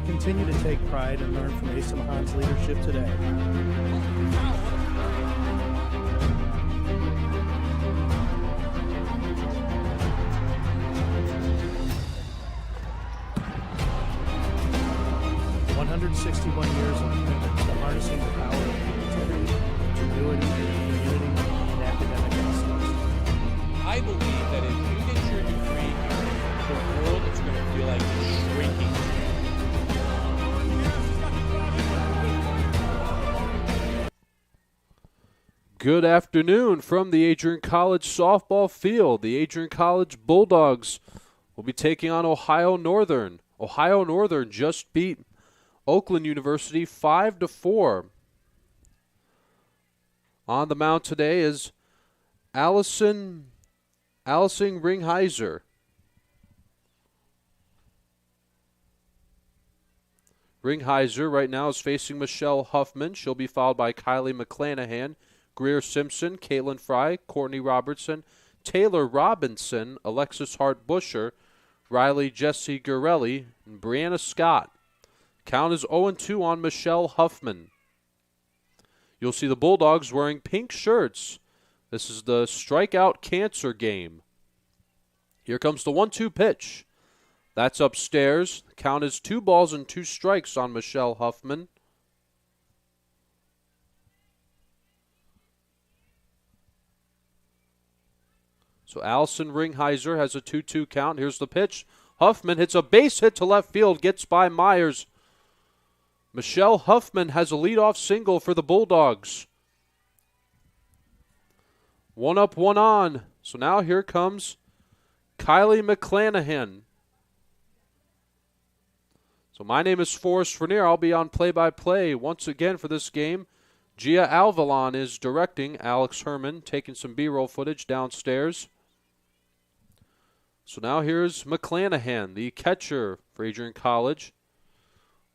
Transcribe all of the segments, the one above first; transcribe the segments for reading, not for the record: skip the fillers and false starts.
Continue to take pride and learn from Asa Mahan's leadership today. The 161 years of commitment to harnessing the power of integrity, ingenuity, community, and academic excellence. I believe that if you get your degree here, the world is going to feel like it's shrinking. Good afternoon from the Adrian College softball field. The Adrian College Bulldogs will be taking on Ohio Northern. Ohio Northern just beat Oakland University 5-4. On the mound today is Allison Ringheiser. Ringheiser right now is facing Michelle Huffman. She'll be followed by Kylie McClanahan, Greer Simpson, Caitlin Fry, Courtney Robertson, Taylor Robinson, Alexis Hart-Busher, Riley Jesse Gurelli, and Brianna Scott. Count is 0-2 on Michelle Huffman. You'll see the Bulldogs wearing pink shirts. This is the strikeout cancer game. Here comes the 1-2 pitch. That's upstairs. The count is 2 balls and 2 strikes on Michelle Huffman. So Allison Ringheiser has a 2-2 count. Here's the pitch. Huffman hits a base hit to left field, gets by Myers. Michelle Huffman has a leadoff single for the Bulldogs. 1 up, 1 on. So now here comes Kylie McClanahan. So my name is Forrest Vernier. I'll be on play-by-play once again for this game. Gia Alvalon is directing. Alex Herman taking some B-roll footage downstairs. So now here's McClanahan, the catcher for Adrian College.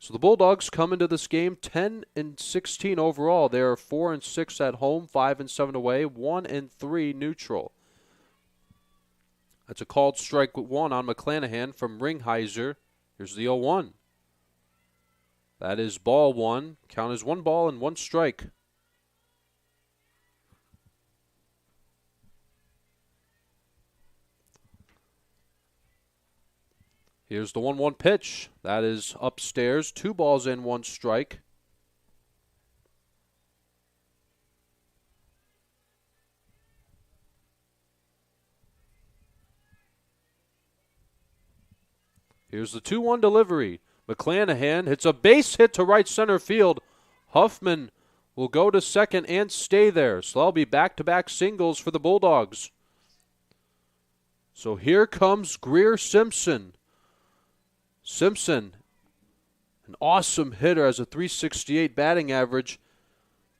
So the Bulldogs come into this game 10-16 overall. They are 4-6 at home, 5-7 away, 1-3 neutral. That's a called strike 1 on McClanahan from Ringheiser. Here's the 0-1. That is ball 1. Count is 1 ball and 1 strike. Here's the 1-1 pitch. That is upstairs. 2 balls and 1 strike. Here's the 2-1 delivery. McClanahan hits a base hit to right center field. Huffman will go to second and stay there. So that'll be back-to-back singles for the Bulldogs. So here comes Greer Simpson. Simpson, an awesome hitter, has a .368 batting average,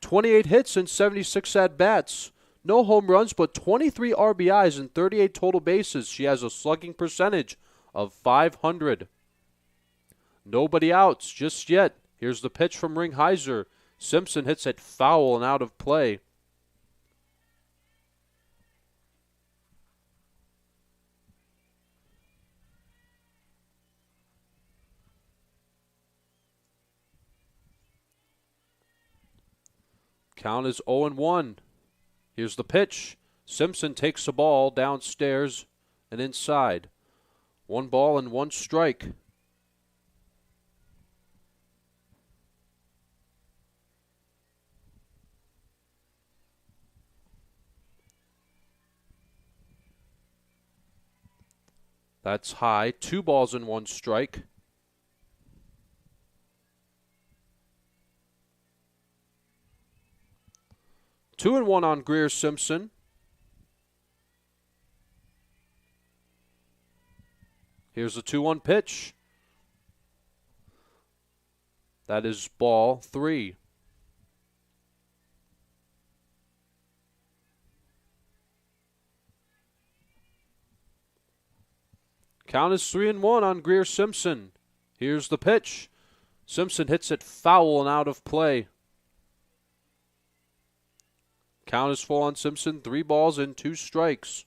28 hits and 76 at-bats. No home runs, but 23 RBIs and 38 total bases. She has a slugging percentage of .500. Nobody outs just yet. Here's the pitch from Ringheiser. Simpson hits it foul and out of play. Count is 0-1. Here's the pitch. Simpson takes the ball downstairs and inside. 1 ball and 1 strike. That's high. 2 balls and 1 strike. Two and 1 on Greer Simpson. Here's the 2-1 pitch. That is ball 3. Count is 3-1 on Greer Simpson. Here's the pitch. Simpson hits it foul and out of play. Count is full on Simpson. 3 balls and 2 strikes.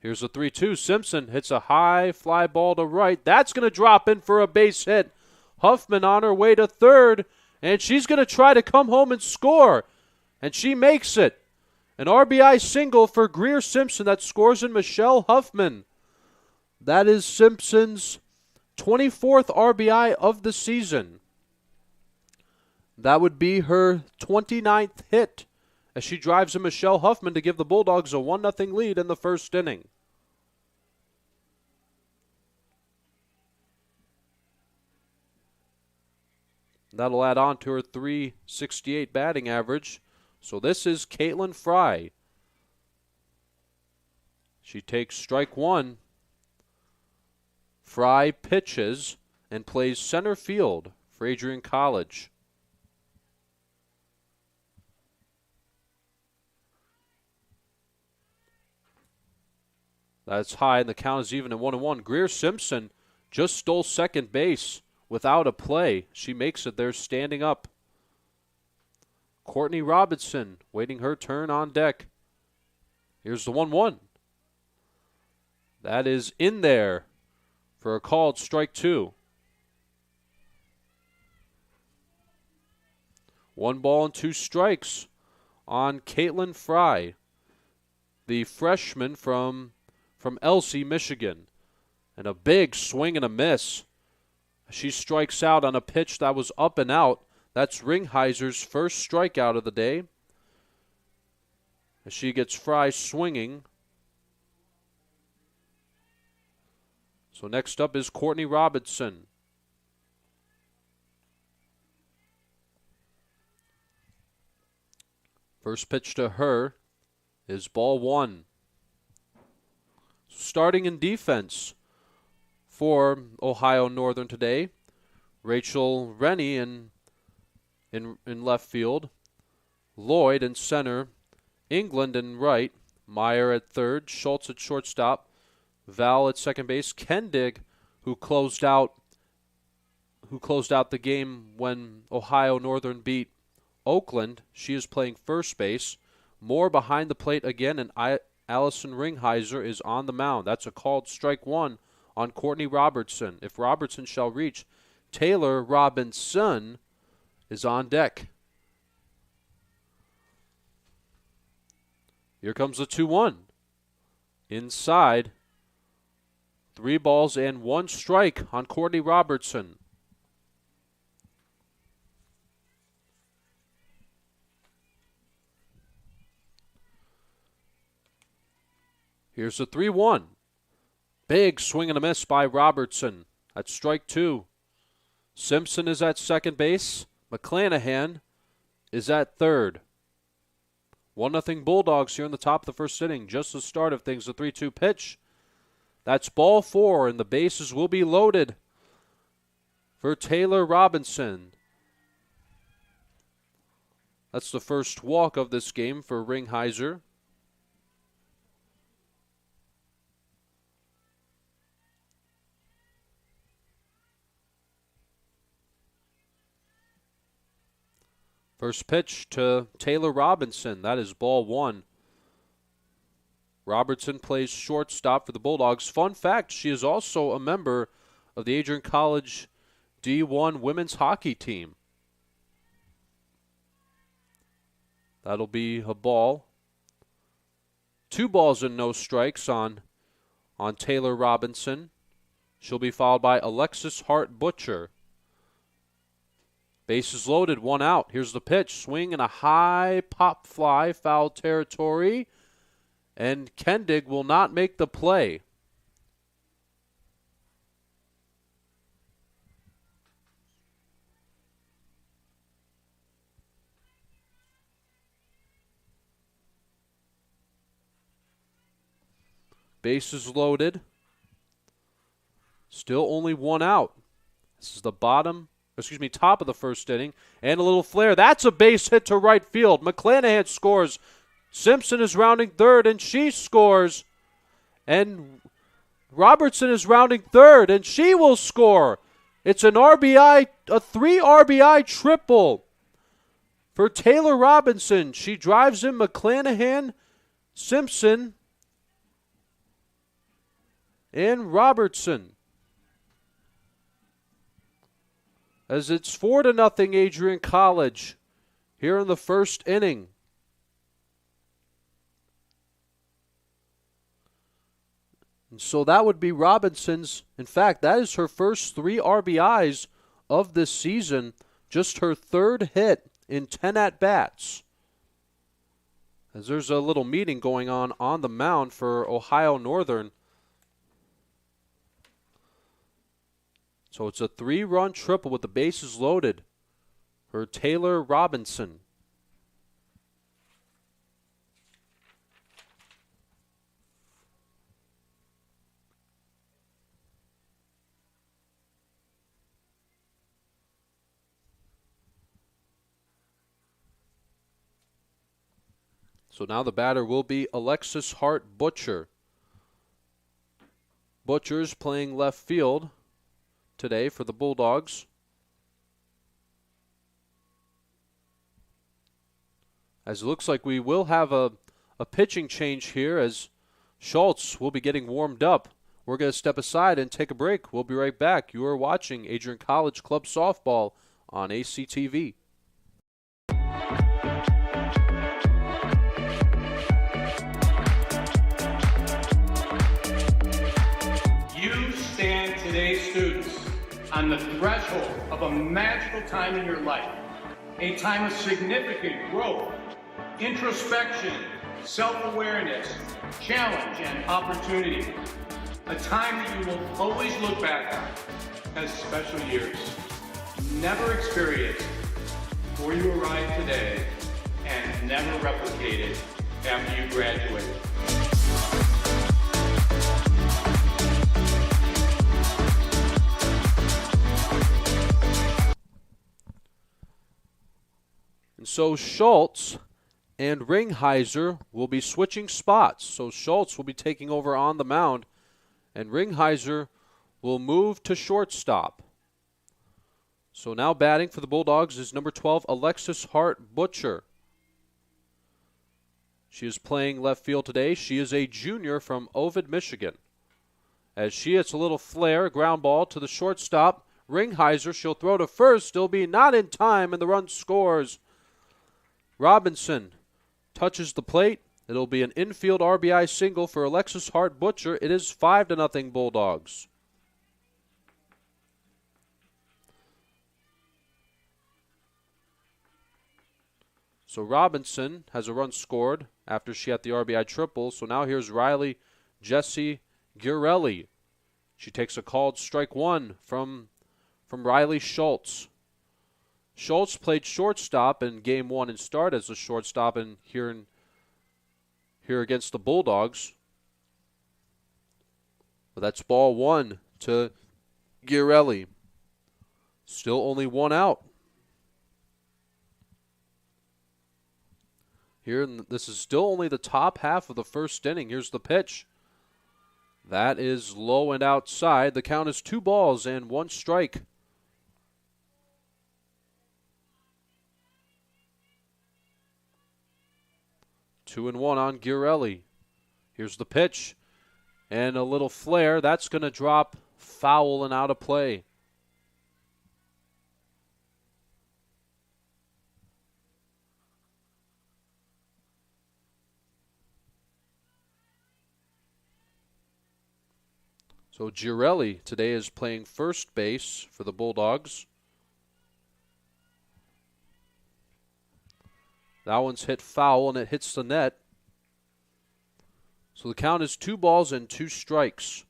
Here's the 3-2. Simpson hits a high fly ball to right. That's going to drop in for a base hit. Huffman on her way to third, and she's going to try to come home and score. And she makes it. An RBI single for Greer Simpson that scores in Michelle Huffman. That is Simpson's 24th RBI of the season. That would be her 29th hit as she drives in Michelle Huffman to give the Bulldogs a 1-0 lead in the first inning. That'll add on to her .368 batting average. So this is Caitlin Fry. She takes strike 1. Fry pitches and plays center field for Adrian College. That's high, and the count is even at 1-1. Greer Simpson just stole second base without a play. She makes it there standing up. Courtney Robinson waiting her turn on deck. Here's the 1-1. That is in there for a called strike 2. 1 ball and 2 strikes on Caitlin Fry, the freshman from Elsie, Michigan. And a big swing and a miss. She strikes out on a pitch that was up and out. That's Ringheiser's first strikeout of the day. As she gets Fry swinging. So next up is Courtney Robinson. First pitch to her is ball 1. Starting in defense for Ohio Northern today, Rachel Rennie in left field, Lloyd in center, England in right, Meyer at third, Schultz at shortstop, Val at second base, Kendig, who closed out the game when Ohio Northern beat Oakland. She is playing first base. Moore behind the plate again, and Allison Ringheiser is on the mound. That's a called strike 1 on Courtney Robertson. If Robertson shall reach, Taylor Robinson is on deck. Here comes the 2-1. Inside. 3 balls and 1 strike on Courtney Robertson. Here's the 3-1. Big swing and a miss by Robertson. That's strike 2. Simpson is at second base. McClanahan is at third. 1-0 Bulldogs here in the top of the first inning. Just the start of things, the 3-2 pitch. That's ball 4, and the bases will be loaded for Taylor Robinson. That's the first walk of this game for Ringheiser. First pitch to Taylor Robinson. That is ball 1. Robertson plays shortstop for the Bulldogs. Fun fact, she is also a member of the Adrian College D1 women's hockey team. That'll be a ball. 2 balls and no strikes on Taylor Robinson. She'll be followed by Alexis Hart-Butcher. Bases loaded, 1 out. Here's the pitch. Swing and a high pop fly, foul territory. And Kendig will not make the play. Bases loaded. Still only one out. This is the top of the first inning. And a little flare. That's a base hit to right field. McClanahan scores. Simpson is rounding third, and she scores. And Robertson is rounding third, and she will score. It's an RBI, a 3 RBI triple for Taylor Robinson. She drives in McClanahan, Simpson, and Robertson. As it's 4-0 Adrian College here in the first inning. And so that would be Robinson's. In fact, that is her first 3 RBIs of this season. Just her third hit in 10 at-bats. As there's a little meeting going on the mound for Ohio Northern. So it's a 3-run triple with the bases loaded for Taylor Robinson. So now the batter will be Alexis Hart Butcher. Butcher's playing left field today for the Bulldogs. As it looks like we will have a pitching change here as Schultz will be getting warmed up. We're going to step aside and take a break. We'll be right back. You are watching Adrian College Club Softball on ACTV. You stand today, students, on the threshold of a magical time in your life, a time of significant growth, introspection, self-awareness, challenge, and opportunity. A time that you will always look back on as special years, never experienced before you arrived today, and never replicated after you graduate. And so Schultz and Ringheiser will be switching spots. So Schultz will be taking over on the mound, and Ringheiser will move to shortstop. So now batting for the Bulldogs is number 12, Alexis Hart Butcher. She is playing left field today. She is a junior from Ovid, Michigan. As she hits a little flare, ground ball to the shortstop. Ringheiser, she'll throw to first, still be not in time, and the run scores. Robinson touches the plate. It'll be an infield RBI single for Alexis Hart Butcher. It is 5-0 Bulldogs. So Robinson has a run scored after she had the RBI triple. So now here's Riley Jessie Girelli. She takes a called strike one from Riley Schultz. Schultz played shortstop in Game 1 and started as a shortstop here against the Bulldogs. But that's ball one to Girelli. Still only one out. This is still only the top half of the first inning. Here's the pitch. That is low and outside. The count is 2-1 strike. Two and one on Girelli. Here's the pitch. And a little flare. That's going to drop foul and out of play. So Girelli today is playing first base for the Bulldogs. That one's hit foul, and it hits the net. So the count is 2-2 strikes.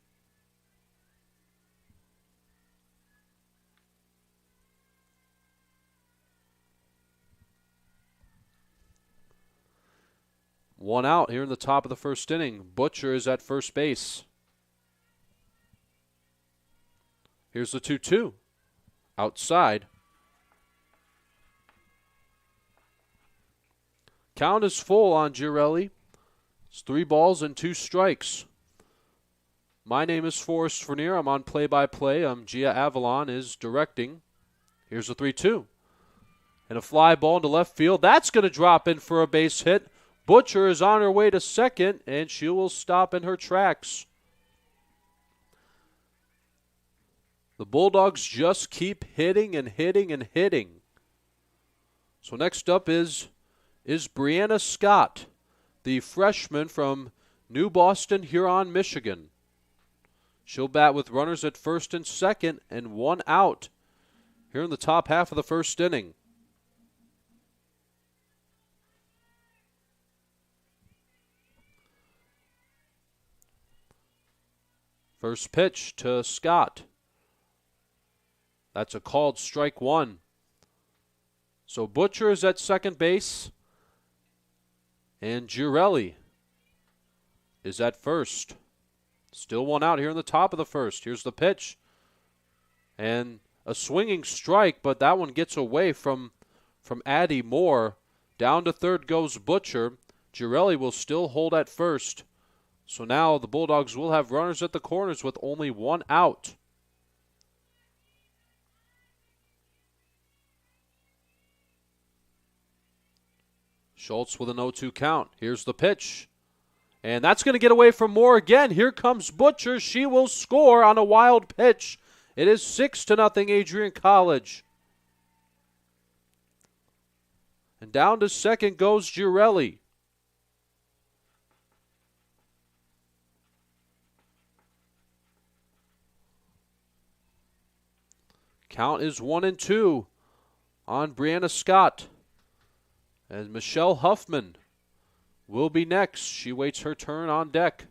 One out here in the top of the first inning. Butcher is at first base. Here's the 2-2. Outside. Count is full on Girelli. It's 3 balls and 2 strikes. My name is Forrest Vernier. I'm on play-by-play. Gia Avalon is directing. Here's a 3-2. And a fly ball into left field. That's going to drop in for a base hit. Butcher is on her way to second, and she will stop in her tracks. The Bulldogs just keep hitting and hitting and hitting. So next up is Brianna Scott, the freshman from New Boston, Huron, Michigan. She'll bat with runners at first and second and 1 out here in the top half of the first inning. First pitch to Scott. That's a called strike 1. So Butcher is at second base. And Girelli is at first. Still 1 out here in the top of the first. Here's the pitch. And a swinging strike, but that one gets away from Addie Moore. Down to third goes Butcher. Girelli will still hold at first. So now the Bulldogs will have runners at the corners with only 1 out. Schultz with an 0-2 count. Here's the pitch. And that's going to get away from Moore again. Here comes Butcher. She will score on a wild pitch. It is 6-0 Adrian College. And down to second goes Girelli. Count is 1-2 on Brianna Scott. And Michelle Huffman will be next. She waits her turn on deck.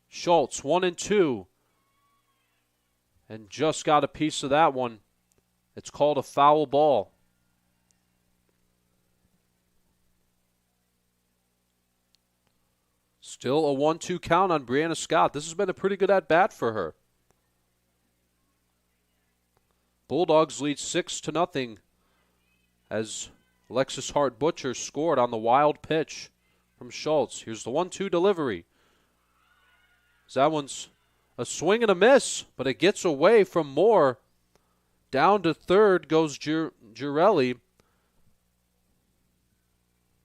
Schultz, 1-2. And just got a piece of that one. It's called a foul ball. Still a 1-2 count on Brianna Scott. This has been a pretty good at-bat for her. Bulldogs lead 6-0 as Alexis Hart Butcher scored on the wild pitch from Schultz. Here's the 1-2 delivery. That one's a swing and a miss, but it gets away from Moore. Down to third goes Girelli.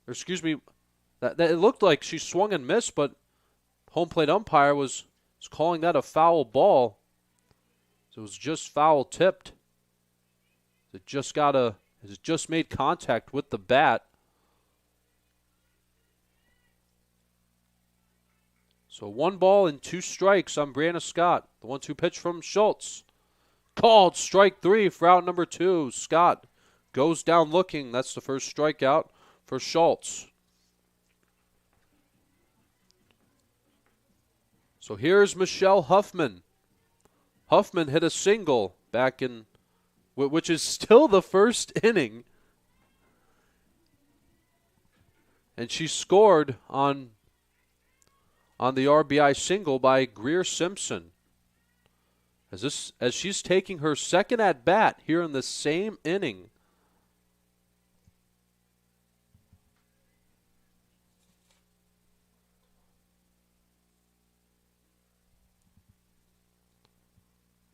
Excuse me, that it looked like she swung and missed, but home plate umpire was calling that a foul ball. So it was just foul tipped. It just made contact with the bat. So 1 ball and 2 strikes on Brianna Scott. The 1-2 pitch from Schultz. Called strike 3 for out number 2. Scott goes down looking. That's the first strikeout for Schultz. So here's Michelle Huffman. Huffman hit a single back in, which is still the first inning. And she scored on the RBI single by Greer Simpson. As she's taking her second at bat here in the same inning.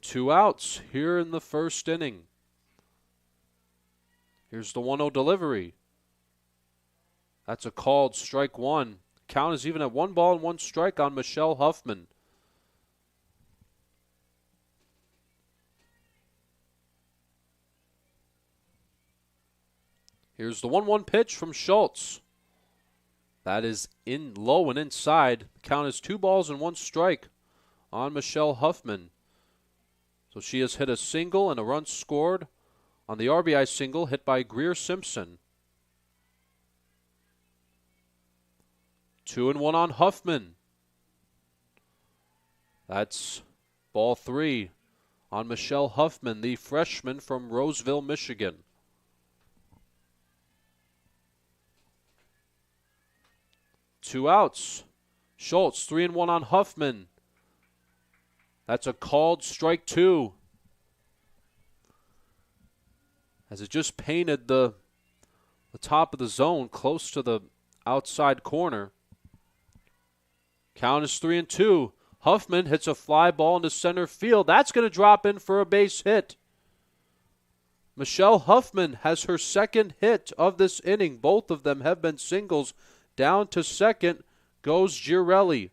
Two outs here in the first inning. Here's the 1-0 delivery. That's a called strike 1. Count is even at 1 ball and 1 strike on Michelle Huffman. Here's the 1-1 pitch from Schultz. That is in low and inside. Count is 2 balls and 1 strike on Michelle Huffman. So she has hit a single and a run scored on the RBI single hit by Greer Simpson. 2-1 on Huffman. That's ball 3 on Michelle Huffman, the freshman from Roseville, Michigan. 2 outs. Schultz, 3-1 on Huffman. That's a called strike 2. As it just painted the top of the zone close to the outside corner. Count is 3-2. Huffman hits a fly ball into center field. That's going to drop in for a base hit. Michelle Huffman has her second hit of this inning. Both of them have been singles. Down to second goes Girelli.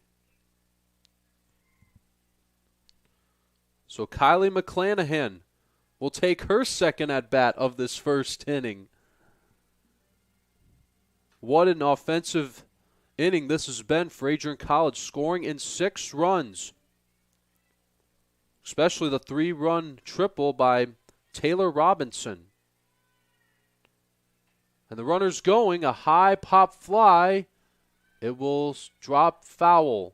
So Kylie McClanahan will take her second at-bat of this first inning. What an offensive inning this has been for Adrian College, scoring in 6 runs. Especially the 3-run triple by Taylor Robinson. And the runner's going, a high pop fly. It will drop foul.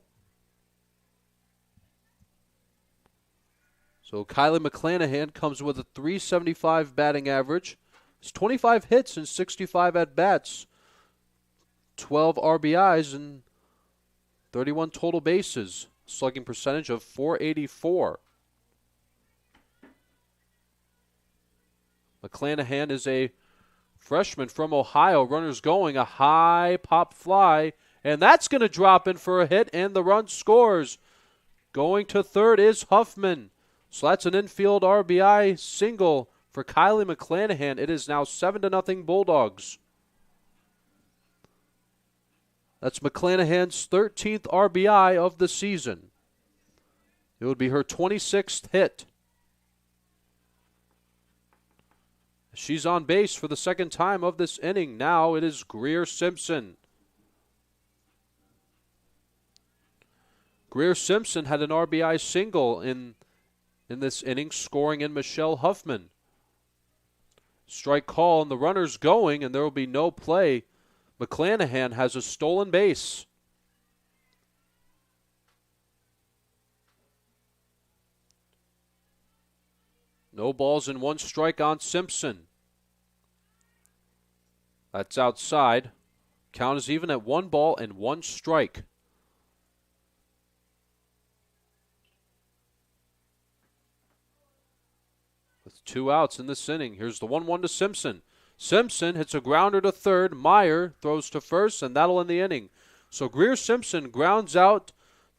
So Kylie McClanahan comes with a .375 batting average. It's 25 hits and 65 at-bats. 12 RBIs and 31 total bases. Slugging percentage of .484. McClanahan is a freshman from Ohio. Runners going, a high pop fly. And that's going to drop in for a hit, and the run scores. Going to third is Huffman. So that's an infield RBI single for Kylie McClanahan. It is now 7-0 Bulldogs. That's McClanahan's 13th RBI of the season. It would be her 26th hit. She's on base for the second time of this inning. Now it is Greer Simpson. Greer Simpson had an RBI single in this inning, scoring in Michelle Huffman. Strike call, and the runner's going, and there will be no play. McClanahan has a stolen base. No balls and 1 strike on Simpson. That's outside. Count is even at 1 ball and 1 strike. With 2 outs in this inning. Here's the 1-1 to Simpson. Simpson hits a grounder to third. Meyer throws to first, and that'll end the inning. So Greer Simpson grounds out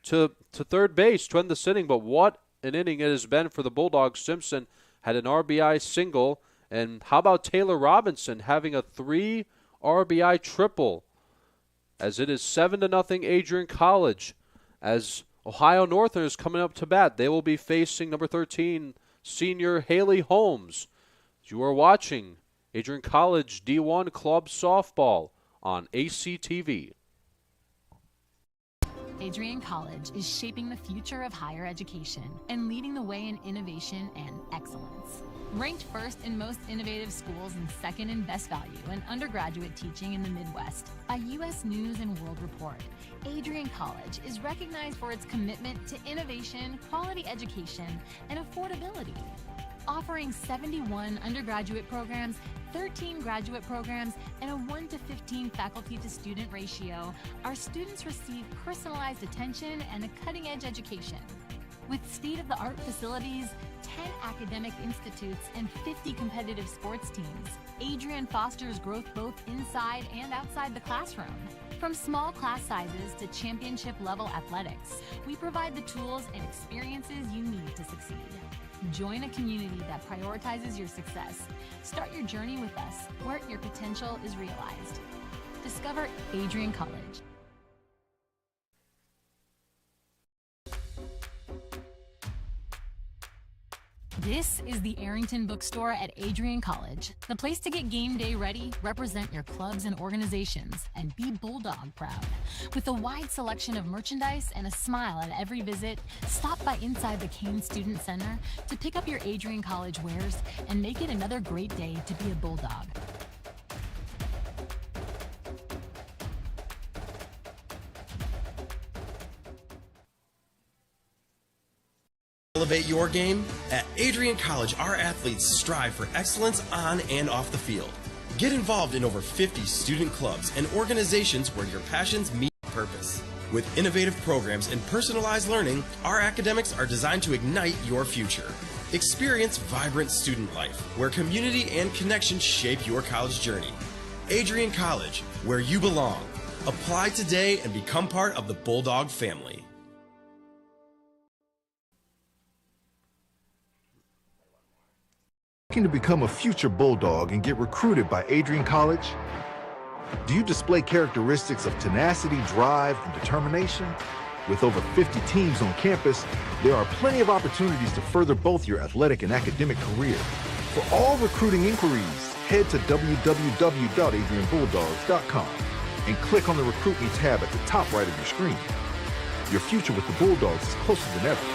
to third base to end this inning. But what an inning it has been for the Bulldogs. Simpson had an RBI single. And how about Taylor Robinson having a 3 RBI triple? As it is 7-0 Adrian College. As Ohio Northern is coming up to bat, they will be facing number 13, senior Haley Holmes. You are watching Adrian College D1 Club Softball on ACTV. Adrian College is shaping the future of higher education and leading the way in innovation and excellence. Ranked first in most innovative schools and second in best value in undergraduate teaching in the Midwest by U.S. News & World Report, Adrian College is recognized for its commitment to innovation, quality education, and affordability. Offering 71 undergraduate programs, 13 graduate programs, and a 1-to-15 faculty-to-student ratio, our students receive personalized attention and a cutting-edge education. With state-of-the-art facilities, 10 academic institutes, and 50 competitive sports teams, Adrian fosters growth both inside and outside the classroom. From small class sizes to championship-level athletics, we provide the tools and experiences you need to succeed. Join a community that prioritizes your success. Start your journey with us, where your potential is realized. Discover Adrian College. This is the Arrington Bookstore at Adrian College, the place to get game day ready, represent your clubs and organizations, and be Bulldog proud. With a wide selection of merchandise and a smile at every visit, stop by inside the Kane Student Center to pick up your Adrian College wares and make it another great day to be a Bulldog. Elevate your game? At Adrian College, our athletes strive for excellence on and off the field. Get involved in over 50 student clubs and organizations where your passions meet purpose. With innovative programs and personalized learning, our academics are designed to ignite your future. Experience vibrant student life, where community and connection shape your college journey. Adrian College, where you belong. Apply today and become part of the Bulldog family. Looking to become a future Bulldog and get recruited by Adrian College? Do you display characteristics of tenacity, drive, and determination? With over 50 teams on campus, there are plenty of opportunities to further both your athletic and academic career. For all recruiting inquiries, head to www.adrianbulldogs.com and click on the Recruit Me tab at the top right of your screen. Your future with the Bulldogs is closer than ever.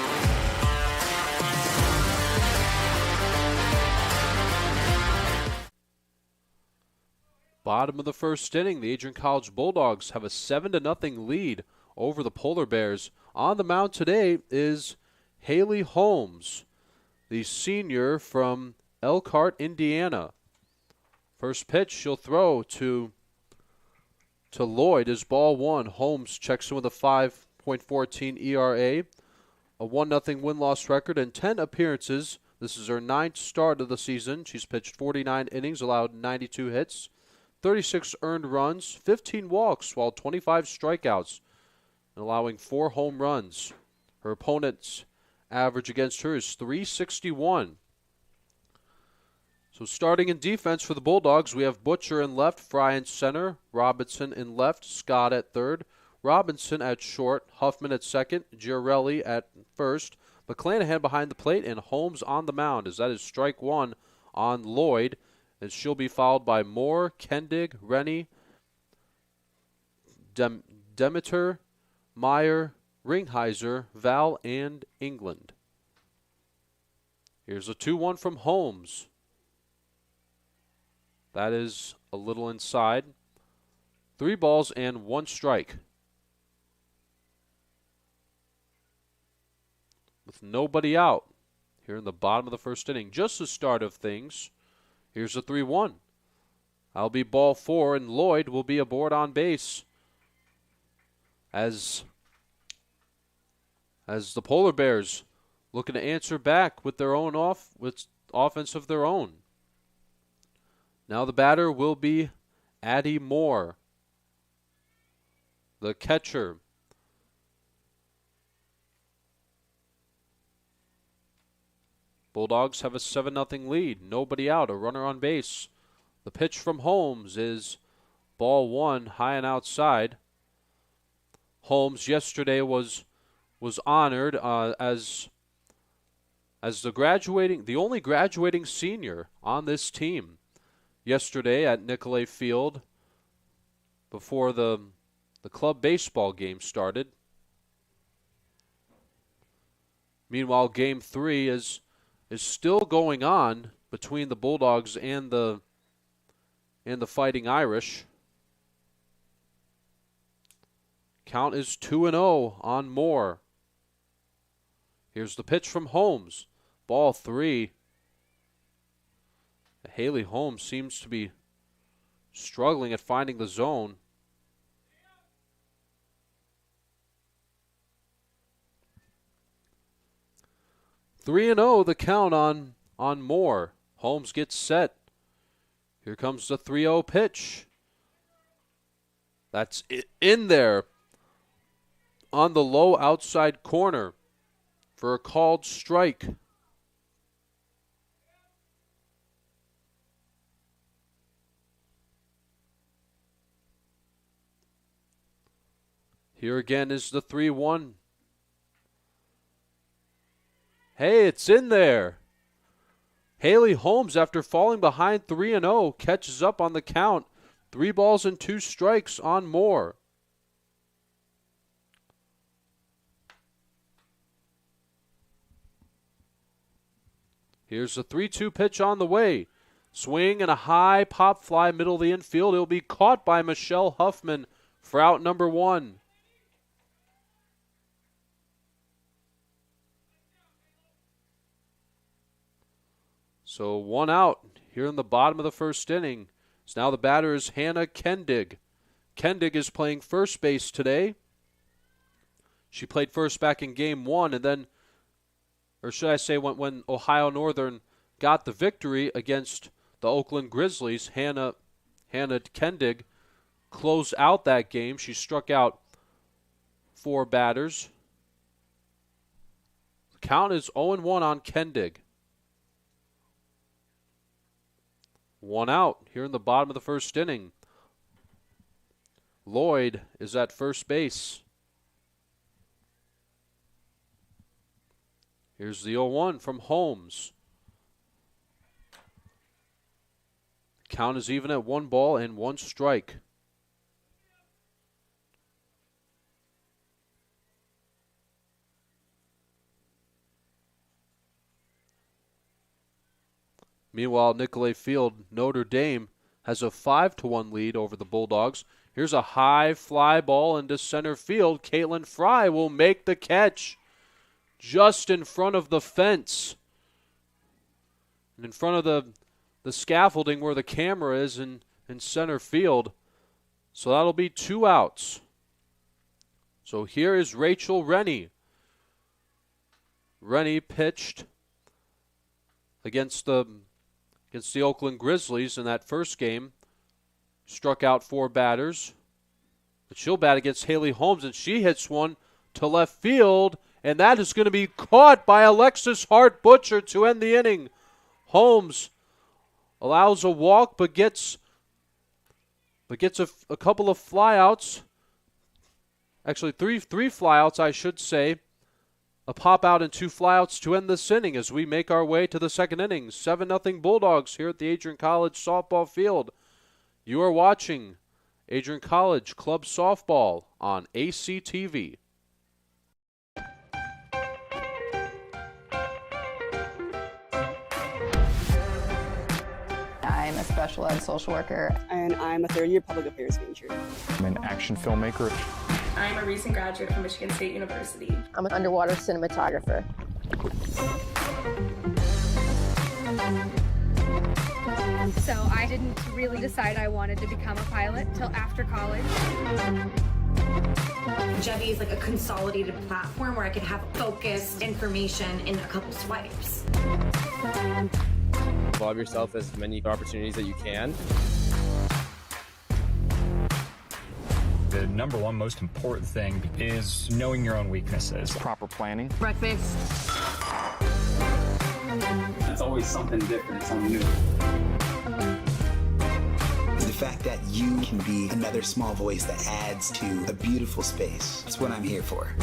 Bottom of the first inning, the Adrian College Bulldogs have a 7-0 lead over the Polar Bears. On the mound today is Haley Holmes, the senior from Elkhart, Indiana. First pitch she'll throw to Lloyd is ball one. Holmes checks in with a 5.14 ERA, a 1-0 win-loss record, and 10 appearances. This is her 9th start of the season. She's pitched 49 innings, allowed 92 hits, 36 earned runs, 15 walks, while 25 strikeouts, and allowing 4 home runs. Her opponent's average against her is .361. So starting in defense for the Bulldogs, we have Butcher in left, Fry in center, Robinson in left, Scott at third, Robinson at short, Huffman at second, Giarelli at first, McClanahan behind the plate, and Holmes on the mound, as that is strike one on Lloyd, and she'll be followed by Moore, Kendig, Rennie, Demeter, Meyer, Ringheiser, Val, and England. Here's a 2-1 from Holmes. That is a little inside. 3 balls and 1 strike. With nobody out here in the bottom of the first inning. Just the start of things. Here's a 3-1. That'll be ball 4, and Lloyd will be aboard on base. As the Polar Bears looking to answer back with their own with offense of their own. Now the batter will be Addie Moore, the catcher. Bulldogs have a 7-0 lead. Nobody out, a runner on base. The pitch from Holmes is ball 1, high and outside. Holmes yesterday was honored as the only graduating senior on this team yesterday at Nicolay Field before the club baseball game started. Meanwhile, Game 3 is still going on between the Bulldogs and the Fighting Irish. Count is 2-0 on Moore. Here's the pitch from Holmes. Ball 3. Haley Holmes seems to be struggling at finding the zone. Three and 0 the count on Moore. Holmes gets set. Here comes the 3-0 pitch. That's in there on the low outside corner for a called strike. Here again is the 3-1. Hey, it's in there. Haley Holmes, after falling behind 3-0, catches up on the count. 3 balls and 2 strikes on Moore. Here's the 3-2 pitch on the way. Swing and a high pop fly middle of the infield. It will be caught by Michelle Huffman for out number 1. So 1 out here in the bottom of the first inning. So now the batter is Hannah Kendig. Kendig is playing first base today. She played first back in game 1, and then, or should I say when Ohio Northern got the victory against the Oakland Grizzlies, Hannah Kendig closed out that game. She struck out 4 batters. The count is 0-1 on Kendig. 1 out here in the bottom of the first inning. Lloyd is at first base. Here's the 0-1 from Holmes. Count is even at 1 ball and 1 strike. Meanwhile, Nicolay Field, Notre Dame has a 5-1 lead over the Bulldogs. Here's a high fly ball into center field. Caitlin Fry will make the catch just in front of the fence. And in front of the scaffolding where the camera is in center field. So that'll be 2 outs. So here is Rachel Rennie. Rennie pitched against the Oakland Grizzlies in that first game. Struck out 4 batters. But she'll bat against Haley Holmes, and she hits one to left field, and that is going to be caught by Alexis Hart-Butcher to end the inning. Holmes allows a walk, but gets a couple of flyouts. Actually, three flyouts, I should say. A pop out and 2 flyouts to end this inning as we make our way to the second inning. 7-0 Bulldogs here at the Adrian College softball field. You are watching Adrian College Club Softball on ACTV. I'm a special ed social worker. And I'm a third-year public affairs major. I'm an action filmmaker. I'm a recent graduate from Michigan State University. I'm an underwater cinematographer. So I didn't really decide I wanted to become a pilot till after college. Jevy is like a consolidated platform where I could have focused information in a couple swipes. Involve yourself as many opportunities that you can. The #1 most important thing is knowing your own weaknesses. Proper planning. Breakfast. It's always something different, something new. The fact that you can be another small voice that adds to a beautiful space. That's what I'm here for.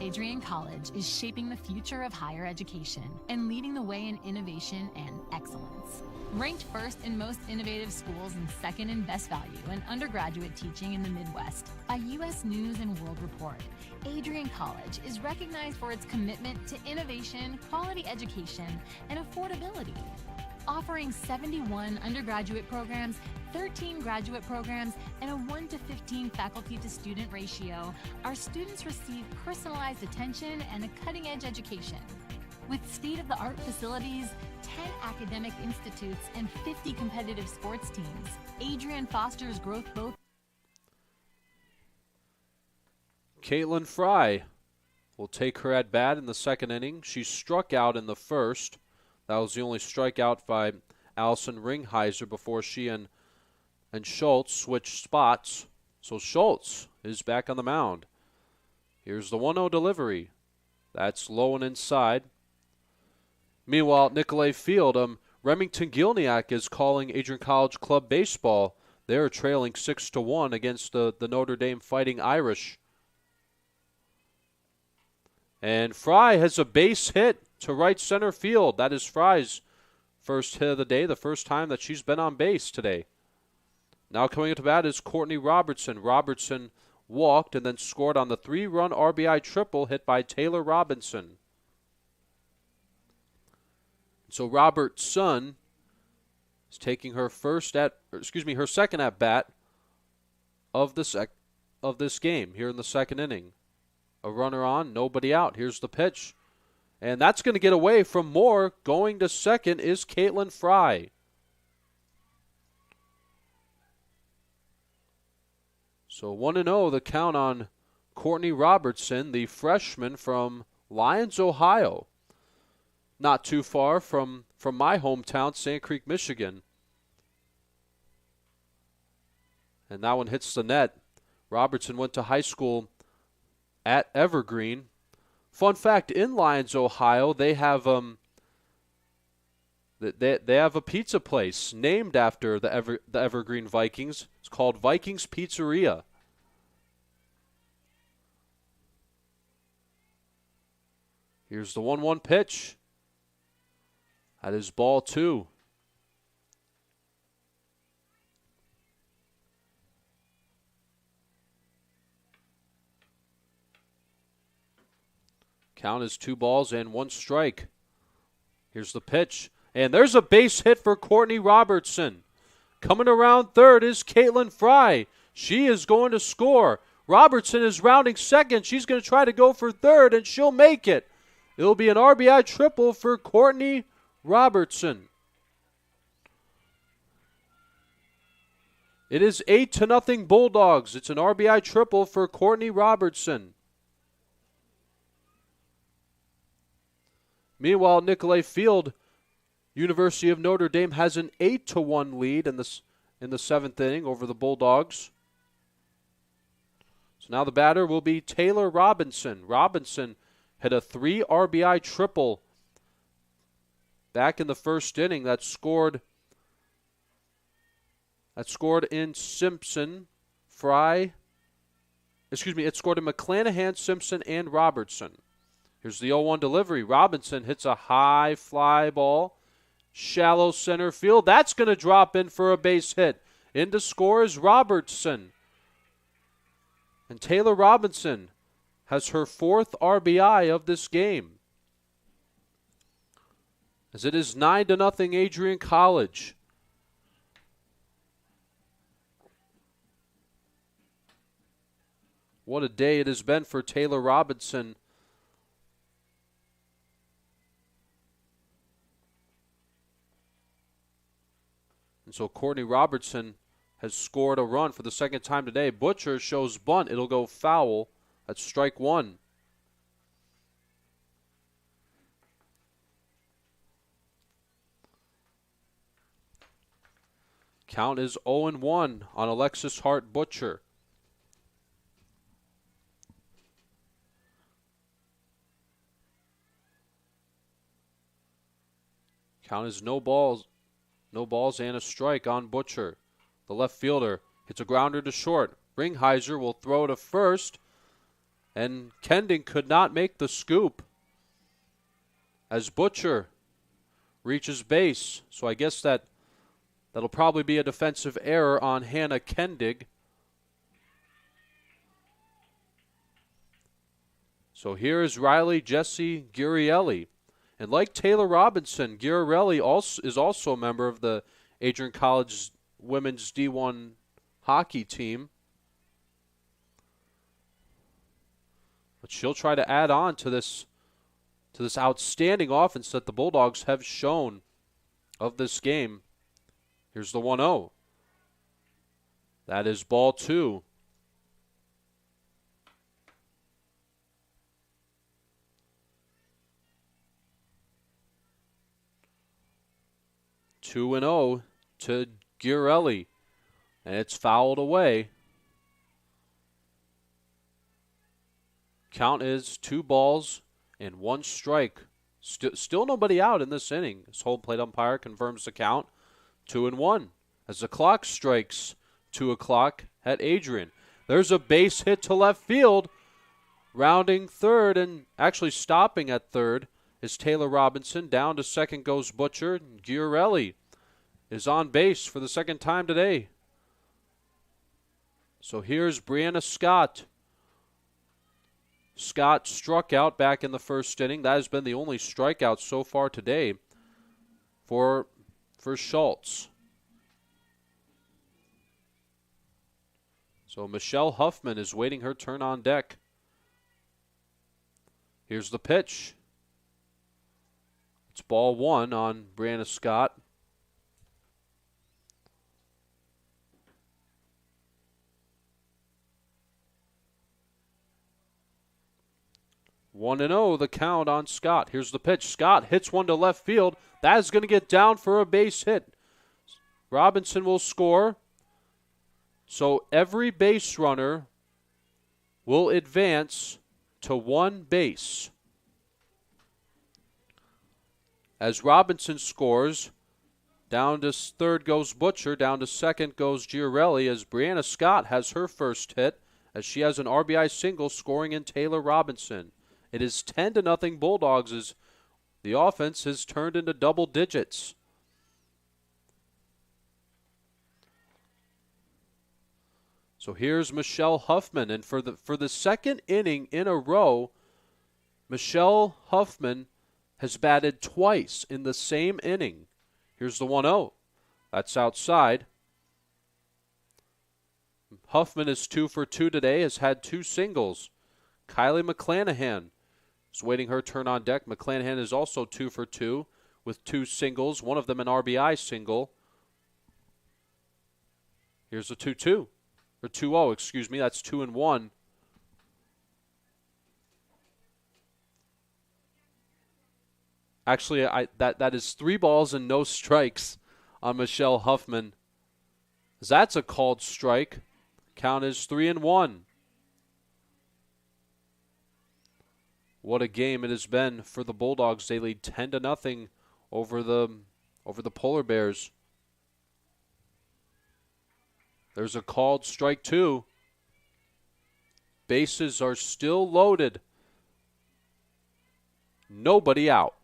Adrian College is shaping the future of higher education and leading the way in innovation and excellence. Ranked first in most innovative schools and second in best value and undergraduate teaching in the Midwest by U.S. News and World Report, Adrian College is recognized for its commitment to innovation, quality education, and affordability. Offering 71 undergraduate programs, 13 graduate programs, and a 1-to-15 faculty-to-student ratio, our students receive personalized attention and a cutting-edge education. With state-of-the-art facilities, 10 academic institutes, and 50 competitive sports teams, Adrian fosters growth both. Caitlin Fry will take her at bat in the second inning. She struck out in the first. That was the only strikeout by Allison Ringheiser before she and Schultz switched spots. So Schultz is back on the mound. Here's the 1-0 delivery. That's low and inside. Meanwhile, Nicolay Field, Remington Gilniak is calling Adrian College Club baseball. They're trailing 6-1 against the Notre Dame Fighting Irish. And Fry has a base hit to right center field. That is Fry's first hit of the day, the first time that she's been on base today. Now coming into bat is Courtney Robertson. Robertson walked and then scored on the 3-run RBI triple hit by Taylor Robinson. So Robertson is taking her her second at bat of this game here in the second inning. A runner on, nobody out. Here's the pitch. And that's going to get away from Moore. Going to second is Caitlin Fry. So 1-0 the count on Courtney Robertson, the freshman from Lyons, Ohio. Not too far from my hometown, Sand Creek, Michigan. And that one hits the net. Robertson went to high school at Evergreen. Fun fact, in Lyons, Ohio, they have they have a pizza place named after the Evergreen Vikings. It's called Vikings Pizzeria. Here's the 1-1 pitch. That is ball 2. Count is 2 balls and 1 strike. Here's the pitch. And there's a base hit for Courtney Robertson. Coming around third is Caitlin Fry. She is going to score. Robertson is rounding second. She's going to try to go for third, and she'll make it. It'll be an RBI triple for Courtney Robertson. It is 8-0 Bulldogs. It's an RBI triple for Courtney Robertson. Meanwhile, Nicolay Field, University of Notre Dame has an 8-1 lead in the 7th inning over the Bulldogs. So now the batter will be Taylor Robinson. Robinson had a 3 RBI triple back in the first inning that scored in Simpson, Fry. Excuse me, it scored in McClanahan, Simpson, and Robertson. Here's the 0-1 delivery. Robinson hits a high fly ball. Shallow center field. That's going to drop in for a base hit. In to score is Robertson. And Taylor Robinson has her 4th RBI of this game. As it is 9-0 Adrian College. What a day it has been for Taylor Robinson. And so Courtney Robertson has scored a run for the second time today. Butcher shows bunt. It'll go foul. That's strike 1. Count is 0-1 on Alexis Hart Butcher. Count is no balls and a strike on Butcher. The left fielder hits a grounder to short. Ringheiser will throw to first, and Kending could not make the scoop as Butcher reaches base. So I guess that'll probably be a defensive error on Hannah Kendig. So here is Riley Jesse Girielli. And like Taylor Robinson, Girielli is also a member of the Adrian College women's D1 hockey team. But she'll try to add on to this outstanding offense that the Bulldogs have shown of this game. Here's the 1-0. That is ball 2. Two and 0 to Girielli, and it's fouled away. Count is 2 balls and 1 strike. Still nobody out in this inning. This home plate umpire confirms the count. 2-1 as the clock strikes 2 o'clock at Adrian. There's a base hit to left field. Rounding third and actually stopping at third is Taylor Robinson. Down to second goes Butcher. Girielli is on base for the second time today. So here's Brianna Scott. Scott struck out back in the first inning. That has been the only strikeout so far today for Schultz. So Michelle Huffman is waiting her turn on deck. Here's the pitch. It's ball one on Brianna Scott. One and 0 the count on Scott. Here's the pitch. Scott hits one to left field. That is going to get down for a base hit. Robinson will score. So every base runner will advance to one base. As Robinson scores, down to third goes Butcher, down to second goes Giorelli as Brianna Scott has her first hit as she has an RBI single scoring in Taylor Robinson. It is 10-0 Bulldogs as the offense has turned into double digits. So here's Michelle Huffman, and for the second inning in a row, Michelle Huffman has batted twice in the same inning. Here's the 1-0. That's outside. Huffman is 2 for 2 today, has had 2 singles. Kylie McClanahan is waiting her turn on deck. McClanahan is also 2 for 2 with 2 singles, one of them an RBI single. Here's a 2-2. Or 2-0, excuse me. That's 2-1. Actually, that is 3 balls and no strikes on Michelle Huffman. That's a called strike. Count is 3-1. What a game it has been for the Bulldogs. They lead 10-0 over the Polar Bears. There's a called strike 2. Bases are still loaded. Nobody out.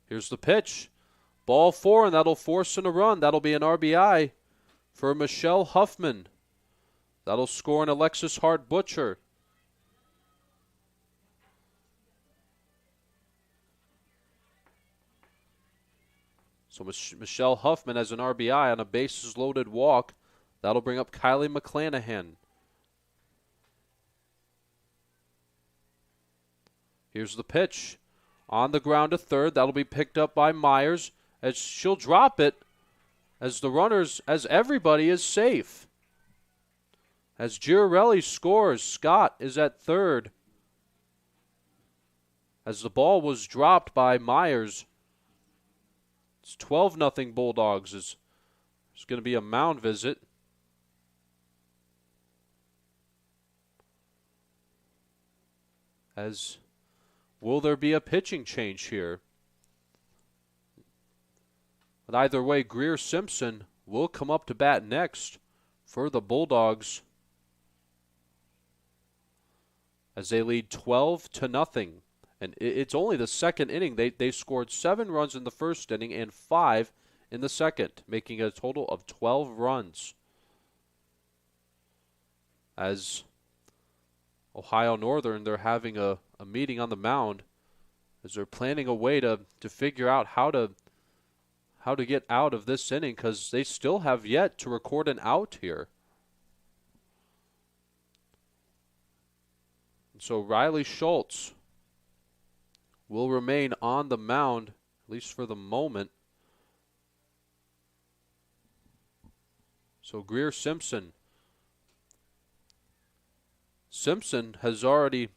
Here's the pitch. Ball 4, and that'll force in a run. That'll be an RBI for Michelle Huffman. That'll score an Alexis Hart Butcher. So Michelle Huffman has an RBI on a bases-loaded walk. That'll bring up Kylie McClanahan. Here's the pitch. On the ground to third. That'll be picked up by Myers as she'll drop it as everybody is safe. As Giorelli scores, Scott is at third. As the ball was dropped by Myers. It's 12-0 Bulldogs. There's going to be a mound visit. Will there be a pitching change here? But either way, Greer Simpson will come up to bat next for the Bulldogs as they lead 12-0. And it's only the second inning. They scored 7 runs in the first inning and 5 in the second, making a total of 12 runs. As Ohio Northern, they're having a meeting on the mound as they're planning a way to figure out how to get out of this inning because they still have yet to record an out here. And so Riley Schultz will remain on the mound, at least for the moment. So Greer Simpson. Simpson has already,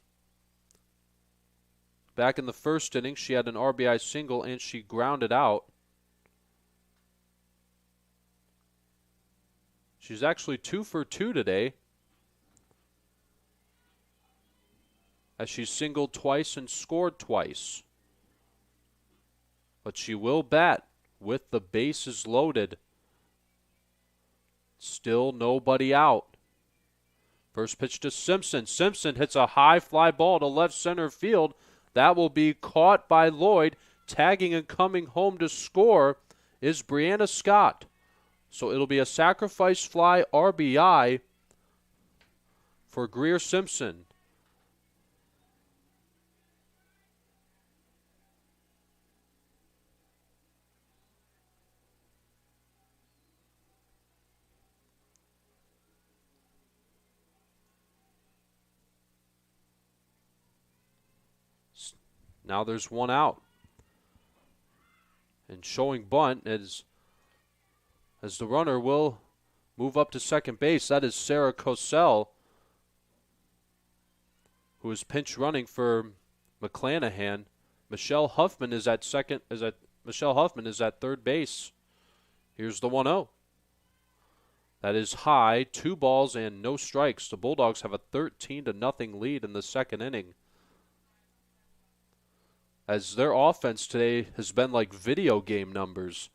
back in the first inning, she had an RBI single and she grounded out. She's actually 2 for 2 today, as she singled twice and scored twice. But she will bat with the bases loaded. Still nobody out. First pitch to Simpson. Simpson hits a high fly ball to left center field. That will be caught by Lloyd. Tagging and coming home to score is Brianna Scott. So it'll be a sacrifice fly RBI for Greer Simpson. Now there's one out. And showing bunt as the runner will move up to second base. That is Sarah Cosell, who is pinch running for McClanahan. Michelle Huffman is at third base. Here's the 1-0. That is high, 2 balls and no strikes. The Bulldogs have a 13-0 lead in the second inning, as their offense today has been like video game numbers.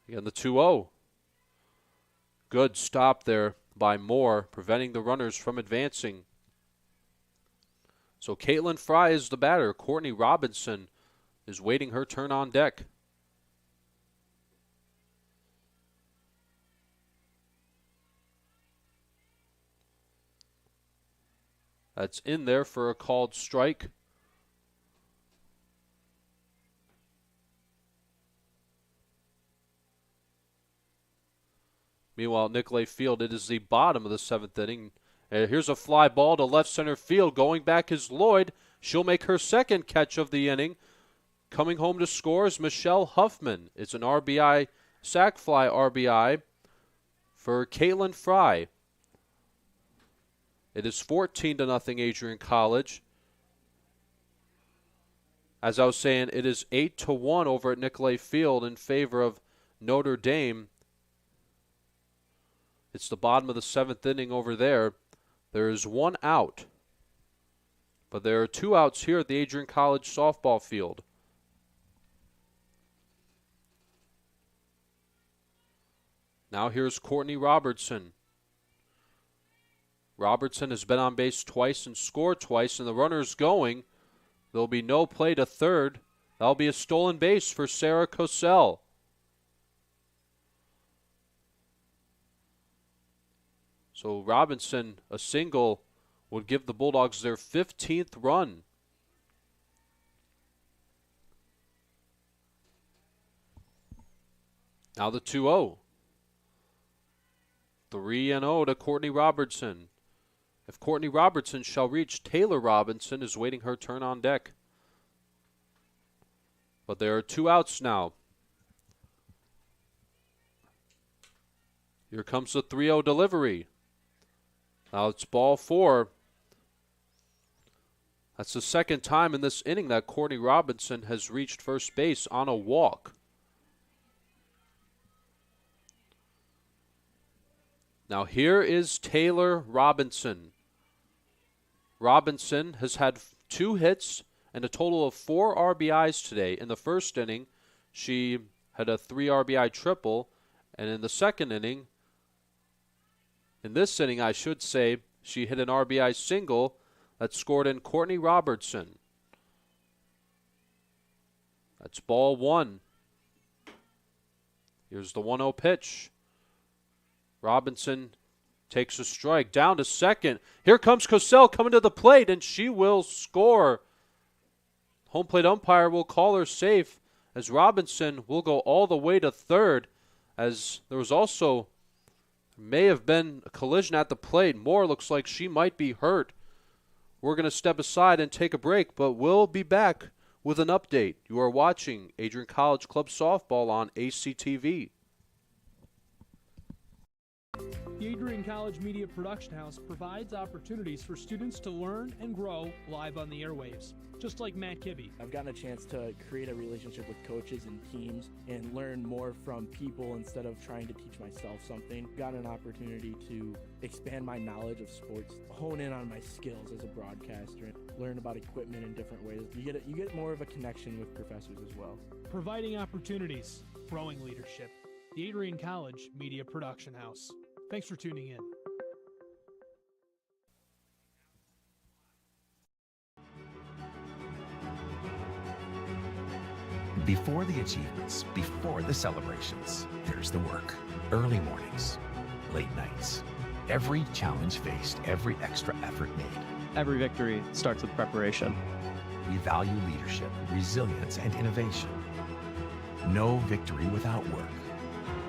Again, the 2-0. Good stop there by Moore, preventing the runners from advancing. So Caitlin Fry is the batter. Courtney Robinson is waiting her turn on deck. That's in there for a called strike. Meanwhile, at Nicolay Field, it is the bottom of the 7th inning. Here's a fly ball to left center field. Going back is Lloyd. She'll make her second catch of the inning. Coming home to score is Michelle Huffman. It's an RBI, sac fly RBI for Caitlin Fry. It is 14-0 Adrian College. As I was saying, it is 8-1 over at Nicolay Field in favor of Notre Dame. It's the bottom of the 7th inning over there. There is one out, but there are 2 outs here at the Adrian College softball field. Now here's Courtney Robertson. Robertson has been on base twice and scored twice, and the runner's going. There'll be no play to third. That'll be a stolen base for Sarah Cosell. So Robinson, a single, would give the Bulldogs their 15th run. Now the 2-0. 3-0 to Courtney Robertson. If Courtney Robertson shall reach, Taylor Robinson is waiting her turn on deck. But there are 2 outs now. Here comes the 3-0 delivery. Now it's ball 4. That's the second time in this inning that Courtney Robinson has reached first base on a walk. Now here is Taylor Robinson. Robinson has had 2 hits and a total of 4 RBIs today. In the first inning, she had a 3 RBI triple, and in the second inning, in this inning, I should say, she hit an RBI single that scored in Courtney Robertson. That's ball 1. Here's the 1-0 pitch. Robinson takes a strike. Down to second. Here comes Cosell coming to the plate, and she will score. Home plate umpire will call her safe, as Robinson will go all the way to third, as there was also may have been a collision at the plate. Moore looks like she might be hurt. We're going to step aside and take a break, but we'll be back with an update. You are watching Adrian College Club Softball on ACTV. The Adrian College Media Production House provides opportunities for students to learn and grow live on the airwaves, just like Matt Kibbe. I've gotten a chance to create a relationship with coaches and teams and learn more from people instead of trying to teach myself something. Gotten an opportunity to expand my knowledge of sports, hone in on my skills as a broadcaster, and learn about equipment in different ways. You get more of a connection with professors as well. Providing opportunities, growing leadership. The Adrian College Media Production House. Thanks for tuning in. Before the achievements, before the celebrations, there's the work. Early mornings, late nights. Every challenge faced, every extra effort made. Every victory starts with preparation. We value leadership, resilience, and innovation. No victory without work.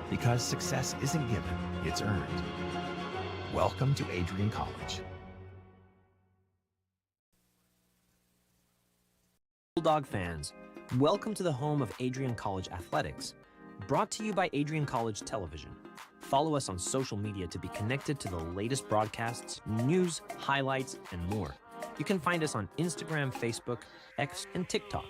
Because success isn't given, it's earned. Welcome to Adrian College. Bulldog fans, welcome to the home of Adrian College Athletics, brought to you by Adrian College Television. Follow us on social media to be connected to the latest broadcasts, news, highlights, and more. You can find us on Instagram, Facebook, X, and TikTok.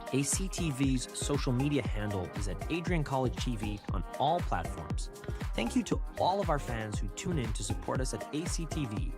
ACTV's social media handle is at Adrian College TV on all platforms. Thank you to all of our fans who tune in to support us at ACTV.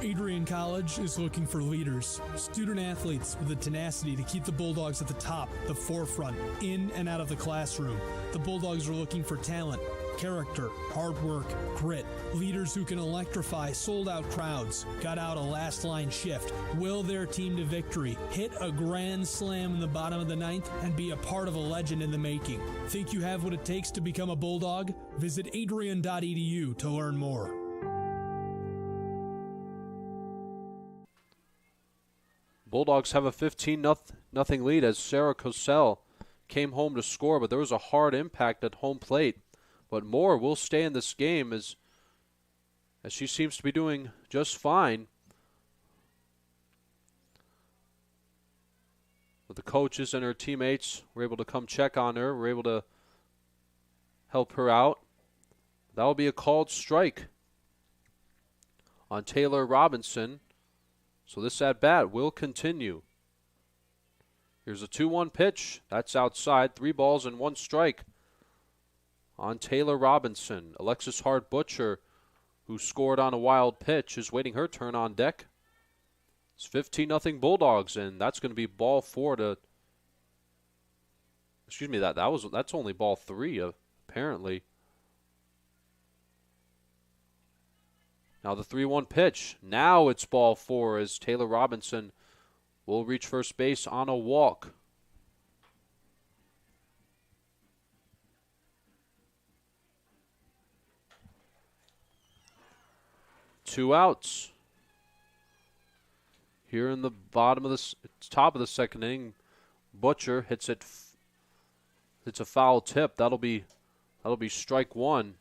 Adrian College is looking for leaders, student athletes with the tenacity to keep the Bulldogs at the top, the forefront, in and out of the classroom. The Bulldogs are looking for talent, character, hard work, grit, leaders who can electrify sold-out crowds, got out a last-line shift, will their team to victory, hit a grand slam in the bottom of the ninth, and be a part of a legend in the making. Think you have what it takes to become a Bulldog? Visit adrian.edu to learn more. Bulldogs have a 15-0 lead as Sarah Cosell came home to score, but there was a hard impact at home plate. But Moore will stay in this game as she seems to be doing just fine. But the coaches and her teammates were able to come check on her, were able to help her out. That will be a called strike on Taylor Robinson. So this at-bat will continue. Here's a 2-1 pitch. That's outside. 3 balls and 1 strike on Taylor Robinson. Alexis Hart-Butcher, who scored on a wild pitch, is waiting her turn on deck. It's 15-0 Bulldogs, and that's going to be ball 4 to... Excuse me, that's only ball 3, apparently. Now the 3-1 pitch. Now it's ball 4 as Taylor Robinson will reach first base on a walk. Two outs. Here in the top of the second inning, Butcher hits it. It's a foul tip. That'll be strike 1.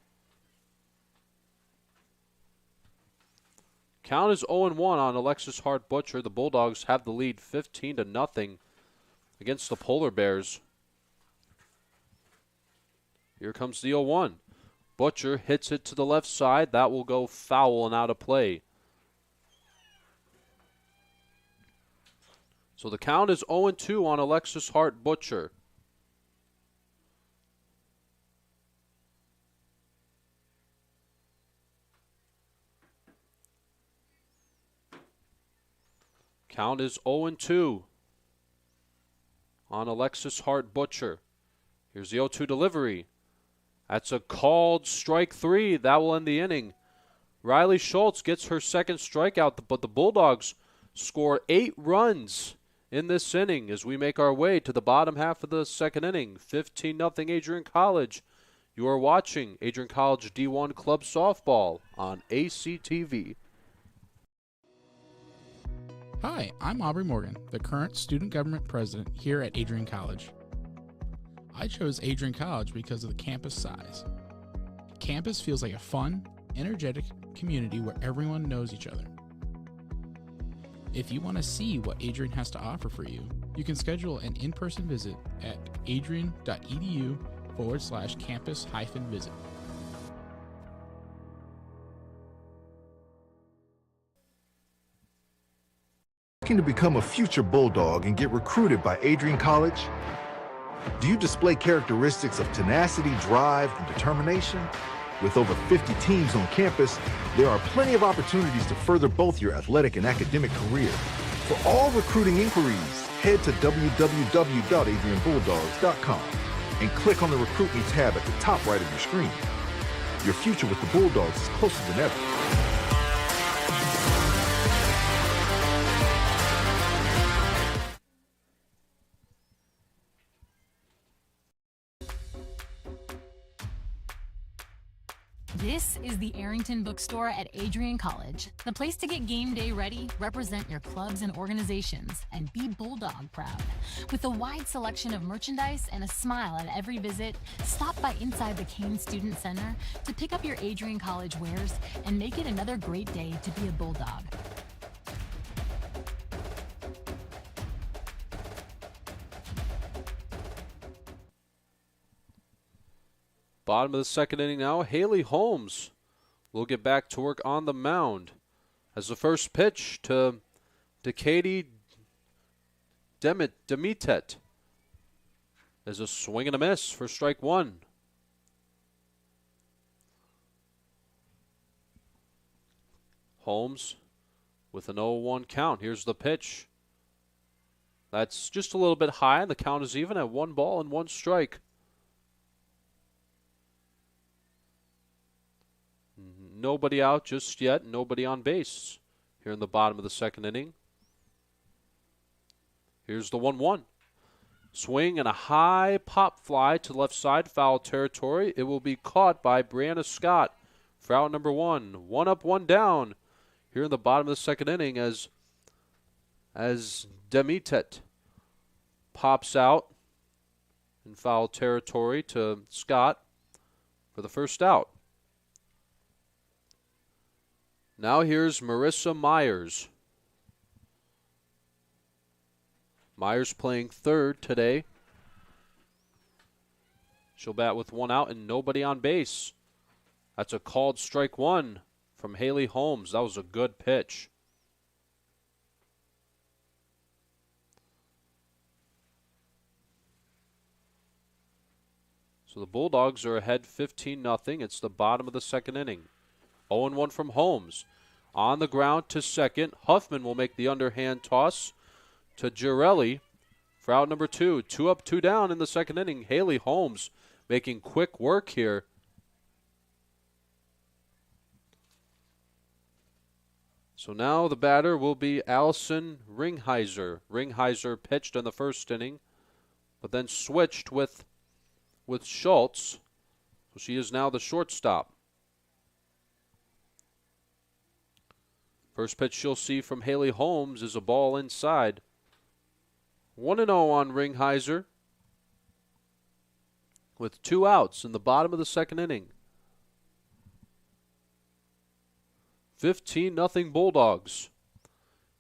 Count is 0-1 on Alexis Hart-Butcher. The Bulldogs have the lead 15-0 against the Polar Bears. Here comes the 0-1. Butcher hits it to the left side. That will go foul and out of play. So the count is 0-2 on Alexis Hart-Butcher. Count is 0-2 on Alexis Hart-Butcher. Here's the 0-2 delivery. That's a called strike 3. That will end the inning. Riley Schultz gets her second strikeout, but the Bulldogs score 8 runs in this inning as we make our way to the bottom half of the second inning. 15-0 Adrian College. You are watching Adrian College D1 Club Softball on ACTV. Hi, I'm Aubrey Morgan, the current student government president here at Adrian College. I chose Adrian College because of the campus size. Campus feels like a fun, energetic community where everyone knows each other. If you want to see what Adrian has to offer for you, you can schedule an in-person visit at adrian.edu/campus-visit. Looking to become a future Bulldog and get recruited by Adrian College? Do you display characteristics of tenacity, drive, and determination? With over 50 teams on campus, there are plenty of opportunities to further both your athletic and academic career. For all recruiting inquiries, head to www.adrianbulldogs.com and click on the Recruit Me tab at the top right of your screen. Your future with the Bulldogs is closer than ever. This is the Arrington Bookstore at Adrian College, the place to get game day ready, represent your clubs and organizations, and be Bulldog proud. With a wide selection of merchandise and a smile at every visit, stop by inside the Kane Student Center to pick up your Adrian College wares and make it another great day to be a Bulldog. Bottom of the second inning now. Haley Holmes will get back to work on the mound as the first pitch to Katie Demitet is a swing and a miss for strike one. Holmes with an 0-1 count. Here's the pitch. That's just a little bit high. The count is even at 1 ball and 1 strike. Nobody out just yet. Nobody on base here in the bottom of the second inning. Here's the 1-1. Swing and a high pop fly to left side, foul territory. It will be caught by Brianna Scott for out number 1. 1 up, 1 down here in the bottom of the second inning as Demitet pops out in foul territory to Scott for the first out. Now here's Marissa Myers. Myers playing third today. She'll bat with 1 out and nobody on base. That's a called strike 1 from Haley Holmes. That was a good pitch. So the Bulldogs are ahead 15-0. It's the bottom of the second inning. 0-1 from Holmes. On the ground to second. Huffman will make the underhand toss to Girelli for out number 2. 2 up, 2 down in the second inning. Haley Holmes making quick work here. So now the batter will be Allison Ringheiser. Ringheiser pitched in the first inning, but then switched with Schultz. So she is now the shortstop. First pitch you'll see from Haley Holmes is a ball inside. 1-0 on Ringheiser with 2 outs in the bottom of the second inning. 15-0 Bulldogs.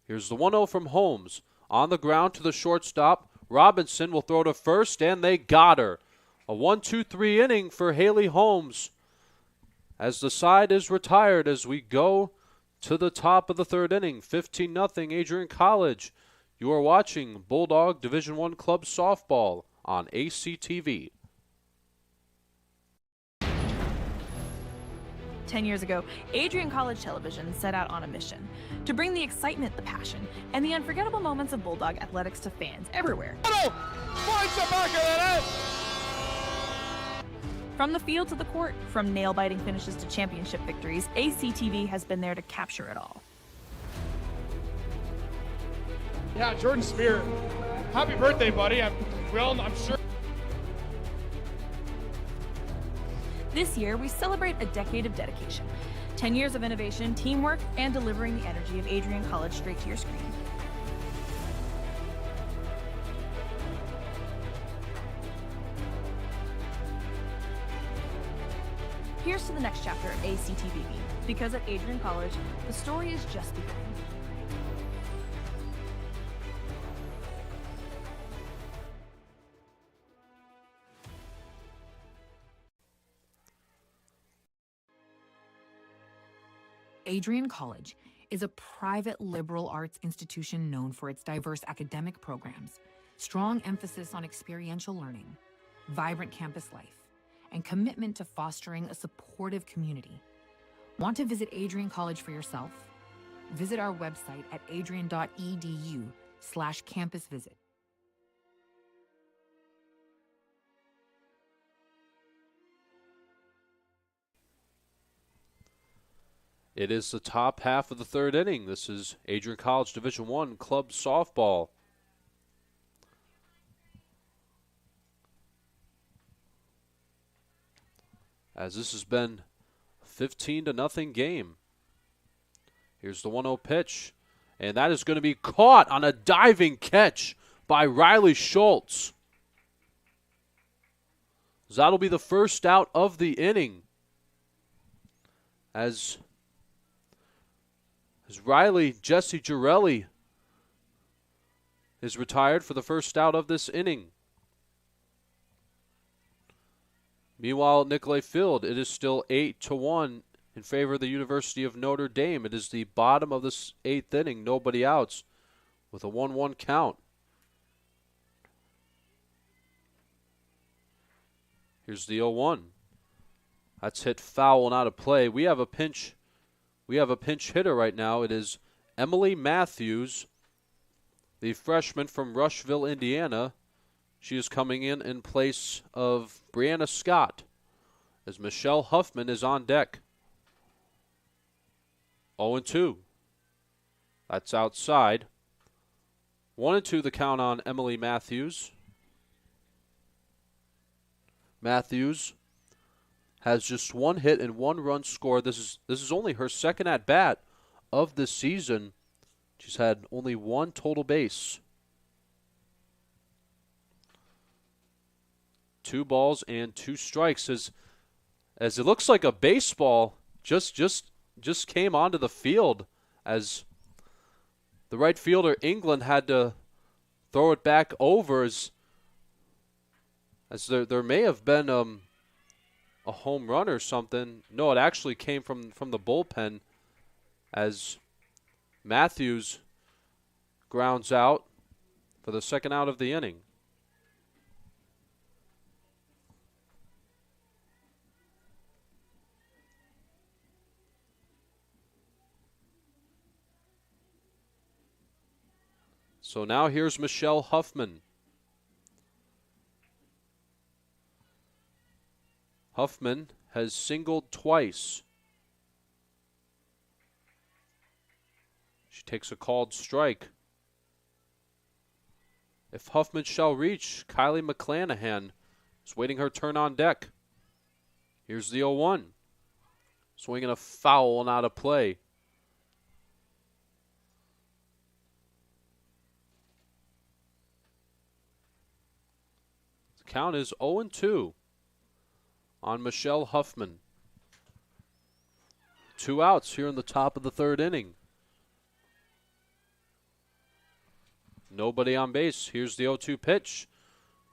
Here's the 1-0 from Holmes. On the ground to the shortstop. Robinson will throw to first, and they got her. A 1-2-3 inning for Haley Holmes as the side is retired as we go to the top of the third inning. 15-0 Adrian College. You are watching Bulldog Division I Club Softball on ACTV. 10 years ago, Adrian College Television set out on a mission to bring the excitement, the passion, and the unforgettable moments of Bulldog athletics to fans everywhere. From the field to the court, from nail-biting finishes to championship victories, ACTV has been there to capture it all. Yeah, Jordan Spear, happy birthday, buddy. I'm sure. This year, we celebrate a decade of dedication, 10 years of innovation, teamwork, and delivering the energy of Adrian College straight to your screen. Here's to the next chapter of ACTV, because at Adrian College, the story is just beginning. Adrian College is a private liberal arts institution known for its diverse academic programs, strong emphasis on experiential learning, vibrant campus life, and commitment to fostering a supportive community. Want to visit Adrian College for yourself? Visit our website at adrian.edu/campusvisit. It is the top half of the third inning. This is Adrian College Division I Club Softball. As this has been 15-0 game. Here's the 1-0 pitch. And that is going to be caught on a diving catch by Riley Schultz. That'll be the first out of the inning. As Riley Jesse Girelli is retired for the first out of this inning. Meanwhile, at Nicolay Field, it is still 8-1 in favor of the University of Notre Dame. It is the bottom of this 8th inning, nobody outs, with a 1-1 count. Here's the 0-1. That's hit foul and out of play. We have a pinch hitter right now. It is Emily Matthews, the freshman from Rushville, Indiana. She is coming in place of Brianna Scott as Michelle Huffman is on deck. 0-2. That's outside. 1-2 the count on Emily Matthews. Matthews has just 1 hit and 1 run scored. This is only her second at bat of the season. She's had only 1 total base. 2 balls and 2 strikes as it looks like a baseball just came onto the field as the right fielder England had to throw it back over as there may have been a home run or something. No, it actually came from the bullpen as Matthews grounds out for the second out of the inning. So now here's Michelle Huffman. Huffman has singled twice. She takes a called strike. If Huffman shall reach, Kylie McClanahan is waiting her turn on deck. Here's the 0-1. Swinging a foul and out of play. The count is 0-2 on Michelle Huffman. 2 outs here in the top of the 3rd inning. Nobody on base. Here's the 0-2 pitch.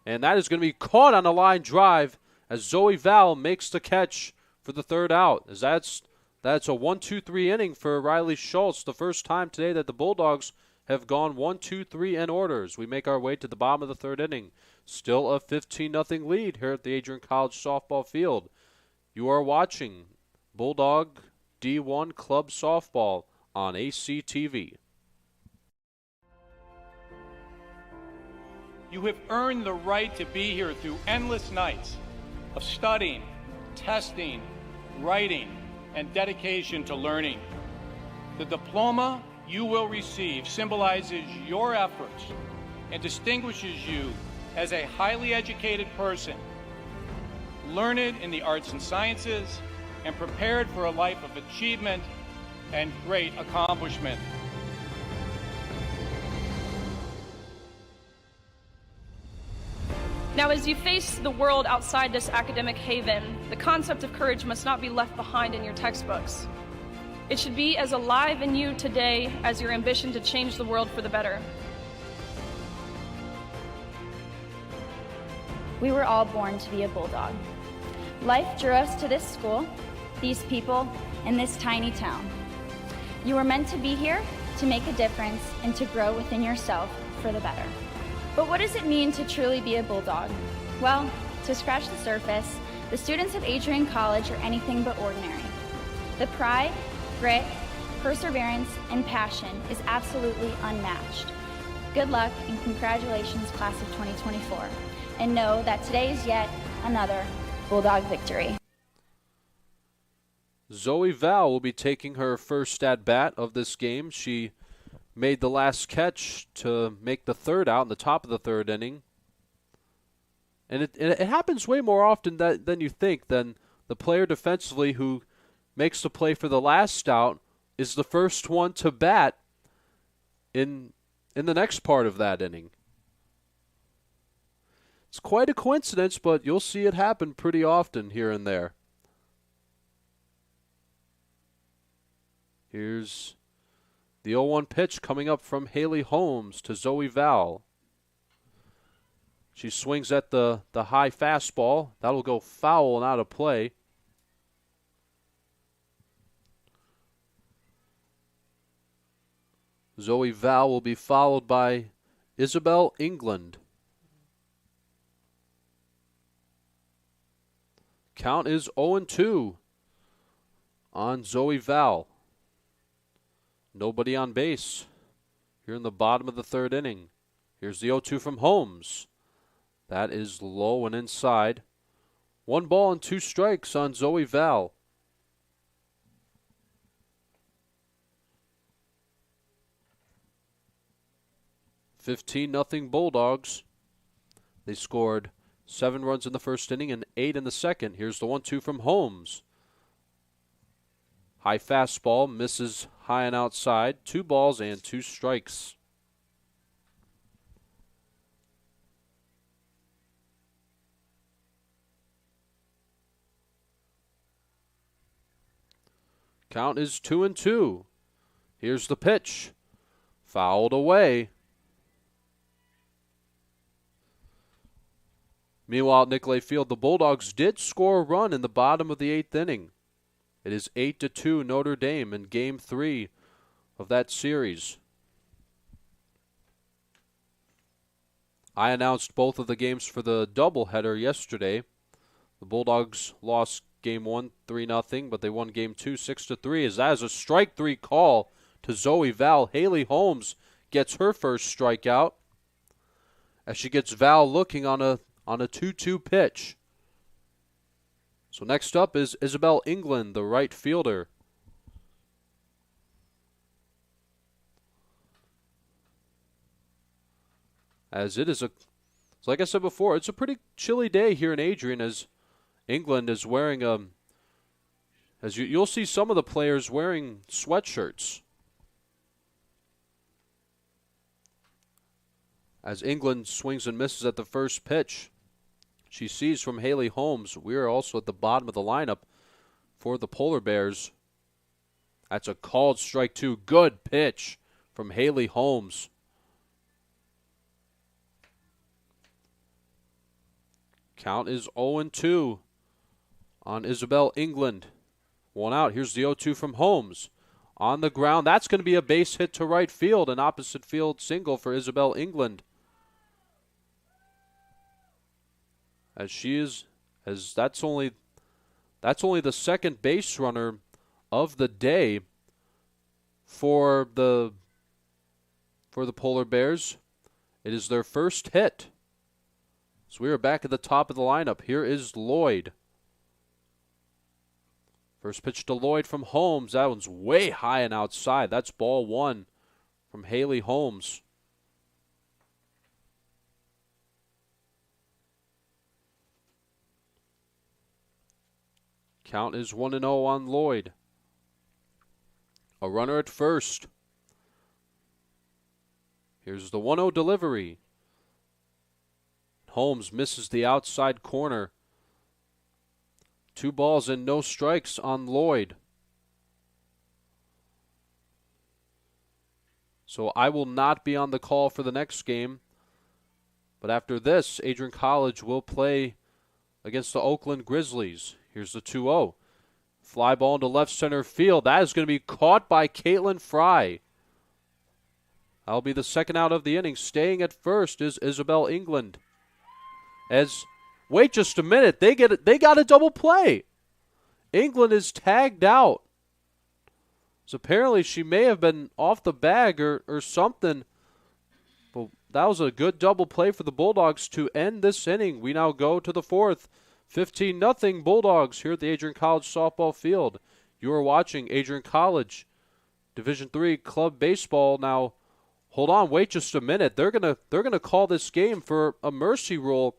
And that is going to be caught on a line drive as Zoe Val makes the catch for the 3rd out. As that's a 1-2-3 inning for Riley Schultz. The first time today that the Bulldogs have gone 1-2-3 in orders. We make our way to the bottom of the 3rd inning. Still a 15-0 lead here at the Adrian College softball field. You are watching Bulldog D1 Club Softball on ACTV. You have earned the right to be here through endless nights of studying, testing, writing, and dedication to learning. The diploma you will receive symbolizes your efforts and distinguishes you as a highly educated person, learned in the arts and sciences, and prepared for a life of achievement and great accomplishment. Now, as you face the world outside this academic haven, the concept of courage must not be left behind in your textbooks. It should be as alive in you today as your ambition to change the world for the better. We were all born to be a Bulldog. Life drew us to this school, these people, and this tiny town. You were meant to be here to make a difference and to grow within yourself for the better. But what does it mean to truly be a Bulldog? Well, to scratch the surface, the students of Adrian College are anything but ordinary. The pride, grit, perseverance, and passion is absolutely unmatched. Good luck and congratulations, class of 2024. And know that today is yet another Bulldog victory. Zoe Val will be taking her first at-bat of this game. She made the last catch to make the 3rd out in the top of the 3rd inning. And it happens way more often than you think, than the player defensively who makes the play for the last out is the first one to bat in the next part of that inning. It's quite a coincidence, but you'll see it happen pretty often here and there. Here's the 0-1 pitch coming up from Haley Holmes to Zoe Val. She swings at the high fastball. That'll go foul and out of play. Zoe Val will be followed by Isabel England. Count is 0-2 on Zoe Val. Nobody on base here in the bottom of the third inning. Here's the 0-2 from Holmes. That is low and inside. 1 ball and 2 strikes on Zoe Val. "15-0 Bulldogs." They scored 7 runs in the first inning and 8 in the second. Here's the 1-2 from Holmes. High fastball, misses high and outside. 2 balls and 2 strikes. Count is 2-2. Here's the pitch. Fouled away. Meanwhile, at Nicolay Field, the Bulldogs did score a run in the bottom of the 8th inning. It is 8-2 Notre Dame in Game 3 of that series. I announced both of the games for the doubleheader yesterday. The Bulldogs lost Game 1 3-0, but they won Game 2 6-3. As that is a strike 3 call to Zoe Val. Haley Holmes gets her first strikeout as she gets Val looking on a 2-2 pitch. So next up is Isabel England, the right fielder. As it is so like I said before, it's a pretty chilly day here in Adrian as England is wearing you'll see some of the players wearing sweatshirts. As England swings and misses at the first pitch, she sees from Haley Holmes. We are also at the bottom of the lineup for the Polar Bears. That's a called strike 2. Good pitch from Haley Holmes. Count is 0-2 on Isabel England. 1 out. Here's the 0-2 from Holmes. On the ground. That's going to be a base hit to right field. An opposite field single for Isabel England. That's only the second base runner of the day for the Polar Bears. It is their first hit. So we are back at the top of the lineup. Here is Lloyd. First pitch to Lloyd from Holmes. That one's way high and outside. That's ball 1 from Haley Holmes. Count is 1-0 on Lloyd. A runner at first. Here's the 1-0 delivery. Holmes misses the outside corner. 2 balls and no strikes on Lloyd. So I will not be on the call for the next game. But after this, Adrian College will play against the Oakland Grizzlies. Here's the 2-0. Fly ball into left center field. That is going to be caught by Caitlin Fry. That'll be the second out of the inning. Staying at first is Isabel England. Wait just a minute. They got a double play. England is tagged out. So apparently she may have been off the bag or something. But that was a good double play for the Bulldogs to end this inning. We now go to the 4th. 15-0 Bulldogs here at the Adrian College softball field. You are watching Adrian College Division III club baseball. Now, hold on, wait just a minute. They're gonna call this game for a mercy rule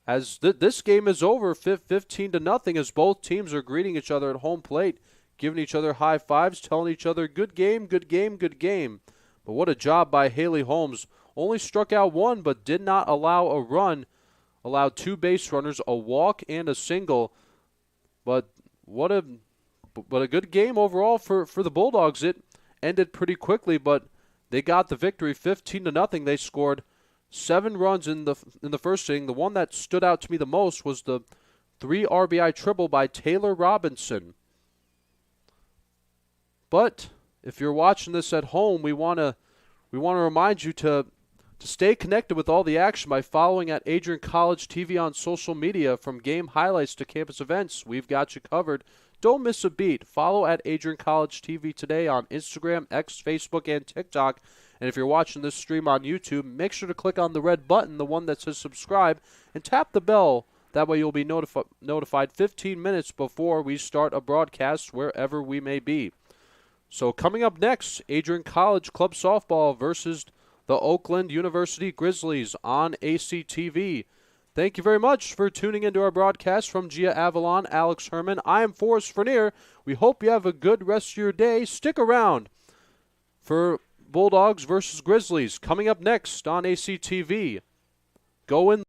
as this game is over 15-0 as both teams are greeting each other at home plate, giving each other high fives, telling each other, good game, good game, good game. But what a job by Haley Holmes. Only struck out one, but did not allow a run. Allowed 2 base runners, a walk, and a single. But what a good game overall for the Bulldogs. It ended pretty quickly, but they got the victory 15-0. They scored 7 runs in the first inning. The one that stood out to me the most was the 3 RBI triple by Taylor Robinson. But if you're watching this at home, we want to remind you to stay connected with all the action by following at Adrian College TV on social media. From game highlights to campus events, we've got you covered. Don't miss a beat. Follow at Adrian College TV today on Instagram, X, Facebook, and TikTok. And if you're watching this stream on YouTube, make sure to click on the red button, the one that says subscribe, and tap the bell. That way you'll be notified 15 minutes before we start a broadcast wherever we may be. So coming up next, Adrian College Club Softball versus the Oakland University Grizzlies on ACTV. Thank you very much for tuning into our broadcast from Gia Avalon, Alex Herman. I am Forrest Frenier. We hope you have a good rest of your day. Stick around for Bulldogs versus Grizzlies coming up next on ACTV. Go in.